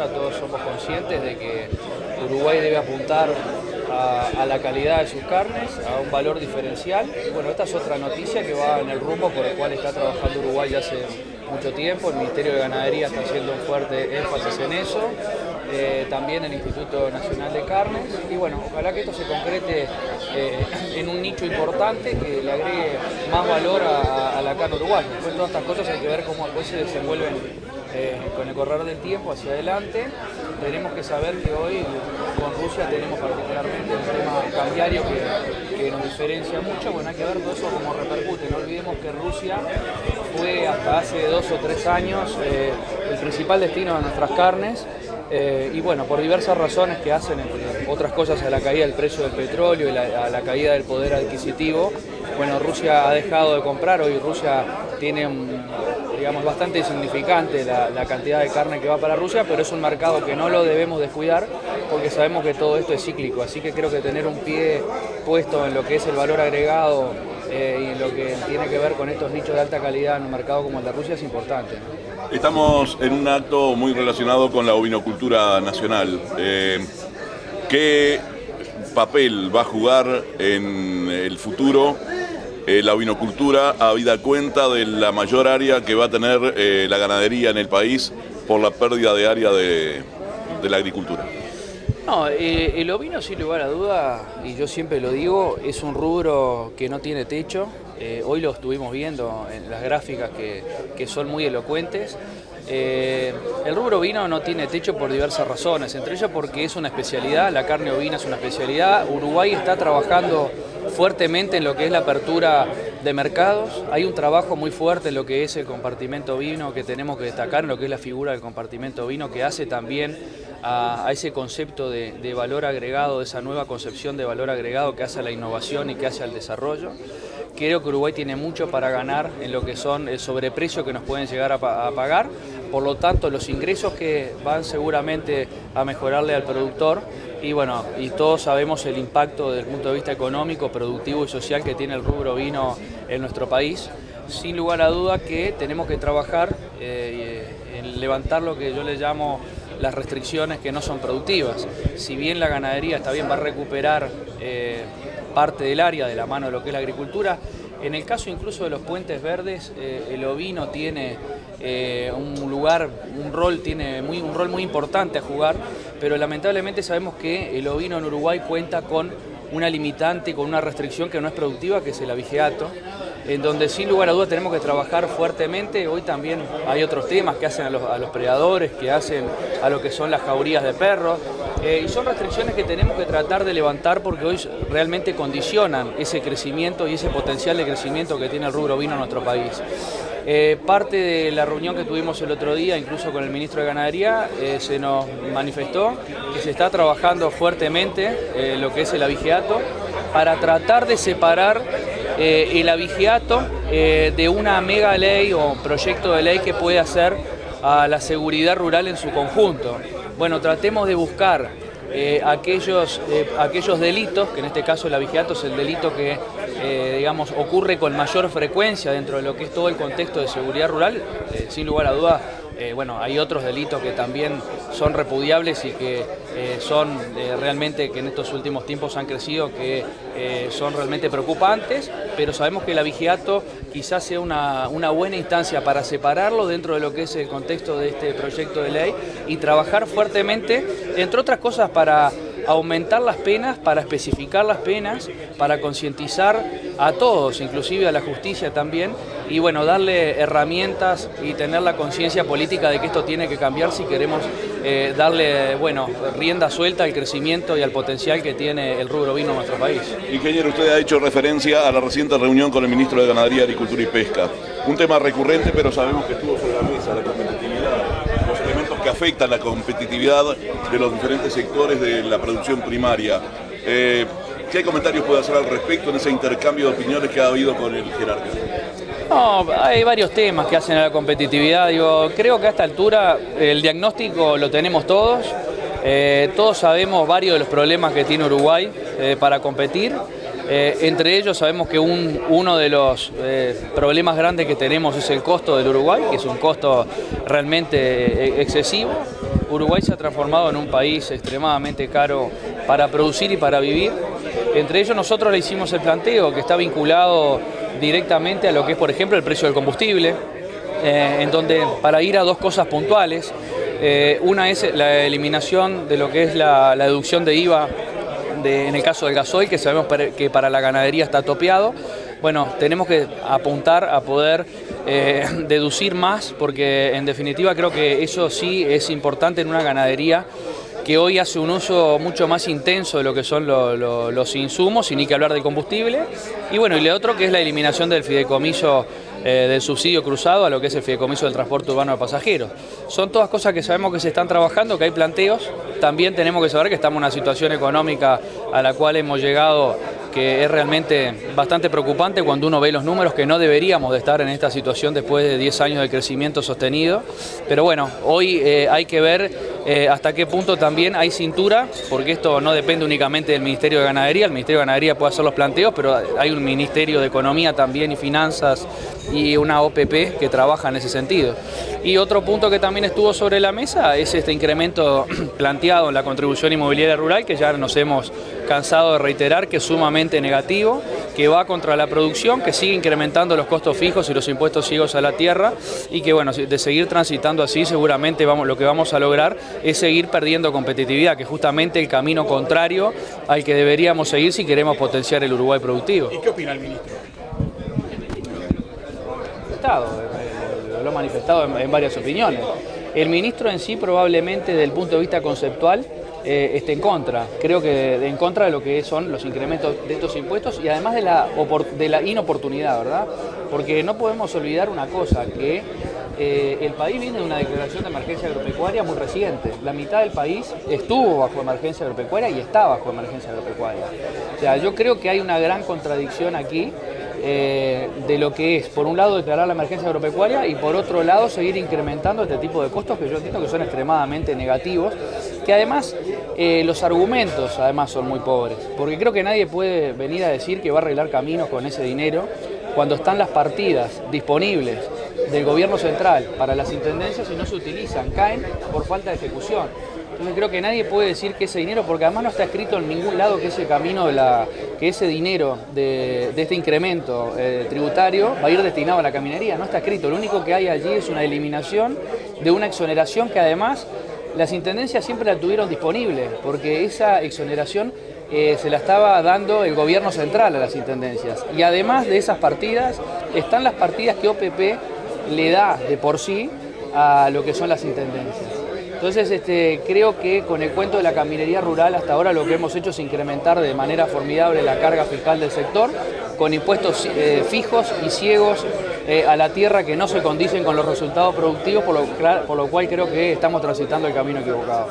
agricultura todos somos conscientes de que Uruguay debe apuntar a la calidad de sus carnes, a un valor diferencial. Y bueno, esta es otra noticia que va en el rumbo por el cual está trabajando Uruguay ya hace mucho tiempo. El Ministerio de Ganadería está haciendo un fuerte énfasis en eso, también el Instituto Nacional de Carnes. Y bueno, ojalá que esto se concrete en un nicho importante que le agregue más valor a la carne uruguaya. Después todas estas cosas hay que ver cómo después se desenvuelven con el correr del tiempo hacia adelante. Tenemos que saber que hoy con Rusia tenemos particularmente un tema cambiario que nos diferencia mucho. Bueno, hay que ver todo eso cómo repercute. No olvidemos que Rusia fue hasta hace 2 o 3 años el principal destino de nuestras carnes. Y bueno, por diversas razones que hacen, entre otras cosas, a la caída del precio del petróleo y a la caída del poder adquisitivo, bueno, Rusia ha dejado de comprar. Hoy Rusia tiene, digamos, bastante insignificante la cantidad de carne que va para Rusia, pero es un mercado que no lo debemos descuidar porque sabemos que todo esto es cíclico. Así que creo que tener un pie puesto en lo que es el valor agregado y en lo que tiene que ver con estos nichos de alta calidad en un mercado como el de Rusia es importante. Estamos en un acto muy relacionado con la ovinocultura nacional. ¿Qué papel va a jugar en el futuro la ovinocultura, habida cuenta de la mayor área que va a tener la ganadería en el país por la pérdida de área de la agricultura? No, el ovino, sin lugar a duda, y yo siempre lo digo, es un rubro que no tiene techo. Hoy lo estuvimos viendo en las gráficas que son muy elocuentes. El rubro ovino no tiene techo por diversas razones, entre ellas porque es una especialidad, la carne ovina es una especialidad. Uruguay está trabajando fuertemente en lo que es la apertura de mercados. Hay un trabajo muy fuerte en lo que es el compartimento ovino que tenemos que destacar, en lo que es la figura del compartimento ovino, que hace también a ese concepto de valor agregado, de esa nueva concepción de valor agregado que hace a la innovación y que hace al desarrollo. Creo que Uruguay tiene mucho para ganar en lo que son el sobreprecio que nos pueden llegar a pagar, por lo tanto los ingresos que van seguramente a mejorarle al productor y bueno, y todos sabemos el impacto desde el punto de vista económico, productivo y social que tiene el rubro ovino en nuestro país. Sin lugar a duda que tenemos que trabajar en levantar lo que yo le llamo las restricciones que no son productivas. Si bien la ganadería está bien, va a recuperar parte del área de la mano de lo que es la agricultura, en el caso incluso de los puentes verdes, el ovino tiene un rol muy importante a jugar, pero lamentablemente sabemos que el ovino en Uruguay cuenta con una limitante, con una restricción que no es productiva, que es el abigeato, en donde sin lugar a dudas tenemos que trabajar fuertemente. Hoy también hay otros temas que hacen a los predadores, que hacen a lo que son las jaurías de perros, y son restricciones que tenemos que tratar de levantar porque hoy realmente condicionan ese crecimiento y ese potencial de crecimiento que tiene el rubro ovino en nuestro país. Parte de la reunión que tuvimos el otro día, incluso con el ministro de Ganadería, se nos manifestó que se está trabajando fuertemente lo que es el abigeato para tratar de separar el abigeato de una mega ley o proyecto de ley que puede hacer a la seguridad rural en su conjunto. Bueno, tratemos de buscar aquellos delitos, que en este caso el abigeato es el delito que digamos, ocurre con mayor frecuencia dentro de lo que es todo el contexto de seguridad rural. Sin lugar a dudas, bueno, hay otros delitos que también son repudiables y que son realmente, que en estos últimos tiempos han crecido, que son realmente preocupantes, pero sabemos que el abigeato quizás sea una buena instancia para separarlo dentro de lo que es el contexto de este proyecto de ley y trabajar fuertemente, entre otras cosas, para aumentar las penas, para especificar las penas, para concientizar a todos, inclusive a la justicia también, y bueno, darle herramientas y tener la conciencia política de que esto tiene que cambiar si queremos darle, bueno, rienda suelta al crecimiento y al potencial que tiene el rubro ovino en nuestro país. Ingeniero, usted ha hecho referencia a la reciente reunión con el ministro de Ganadería, Agricultura y Pesca. Un tema recurrente, pero sabemos que estuvo sobre la mesa, la competitividad, los elementos que afectan la competitividad de los diferentes sectores de la producción primaria. ¿Qué comentarios puede hacer al respecto en ese intercambio de opiniones que ha habido con el jerarca? No, hay varios temas que hacen a la competitividad. Creo que a esta altura el diagnóstico lo tenemos todos. Todos sabemos varios de los problemas que tiene Uruguay para competir. Entre ellos sabemos que uno de los problemas grandes que tenemos es el costo del Uruguay, que es un costo realmente excesivo. Uruguay se ha transformado en un país extremadamente caro para producir y para vivir. Entre ellos nosotros le hicimos el planteo que está vinculado directamente a lo que es, por ejemplo, el precio del combustible, en donde para ir a dos cosas puntuales, una es la eliminación de lo que es la deducción de IVA en el caso del gasoil, que sabemos que para la ganadería está topeado. Bueno, tenemos que apuntar a poder deducir más, porque en definitiva creo que eso sí es importante en una ganadería que hoy hace un uso mucho más intenso de lo que son los insumos, y ni que hablar del combustible. Y bueno, y lo otro que es la eliminación del fideicomiso del subsidio cruzado a lo que es el fideicomiso del transporte urbano de pasajeros. Son todas cosas que sabemos que se están trabajando, que hay planteos. También tenemos que saber que estamos en una situación económica a la cual hemos llegado que es realmente bastante preocupante cuando uno ve los números, que no deberíamos de estar en esta situación después de 10 años de crecimiento sostenido. Pero bueno, hoy hay que ver hasta qué punto también hay cintura, porque esto no depende únicamente del Ministerio de Ganadería. El Ministerio de Ganadería puede hacer los planteos, pero hay un Ministerio de Economía también y Finanzas y una OPP que trabaja en ese sentido. Y otro punto que también estuvo sobre la mesa es este incremento planteado en la contribución inmobiliaria rural, que ya nos hemos cansado de reiterar que es sumamente negativo, que va contra la producción, que sigue incrementando los costos fijos y los impuestos ciegos a la tierra, y que bueno, de seguir transitando así seguramente lo que vamos a lograr es seguir perdiendo competitividad, que es justamente el camino contrario al que deberíamos seguir si queremos potenciar el Uruguay productivo. ¿Y qué opina el ministro? Lo ha manifestado en varias opiniones. El ministro en sí probablemente desde el punto de vista conceptual esté en contra, creo que en contra de lo que son los incrementos de estos impuestos y además de la inoportunidad, ¿verdad? Porque no podemos olvidar una cosa, que el país viene de una declaración de emergencia agropecuaria muy reciente. La mitad del país estuvo bajo emergencia agropecuaria y está bajo emergencia agropecuaria. O sea, yo creo que hay una gran contradicción aquí de lo que es, por un lado, declarar la emergencia agropecuaria y por otro lado seguir incrementando este tipo de costos que yo entiendo que son extremadamente negativos, que además los argumentos además son muy pobres, porque creo que nadie puede venir a decir que va a arreglar caminos con ese dinero cuando están las partidas disponibles del gobierno central para las intendencias y no se utilizan, caen por falta de ejecución. Entonces creo que nadie puede decir que ese dinero, porque además no está escrito en ningún lado que ese camino, que ese dinero de este incremento tributario va a ir destinado a la caminería, no está escrito. Lo único que hay allí es una eliminación de una exoneración que además las intendencias siempre la tuvieron disponible, porque esa exoneración se la estaba dando el gobierno central a las intendencias. Y además de esas partidas, están las partidas que OPP le da de por sí a lo que son las intendencias. Entonces creo que con el cuento de la caminería rural hasta ahora lo que hemos hecho es incrementar de manera formidable la carga fiscal del sector, con impuestos fijos y ciegos a la tierra que no se condicen con los resultados productivos, por lo cual creo que estamos transitando el camino equivocado.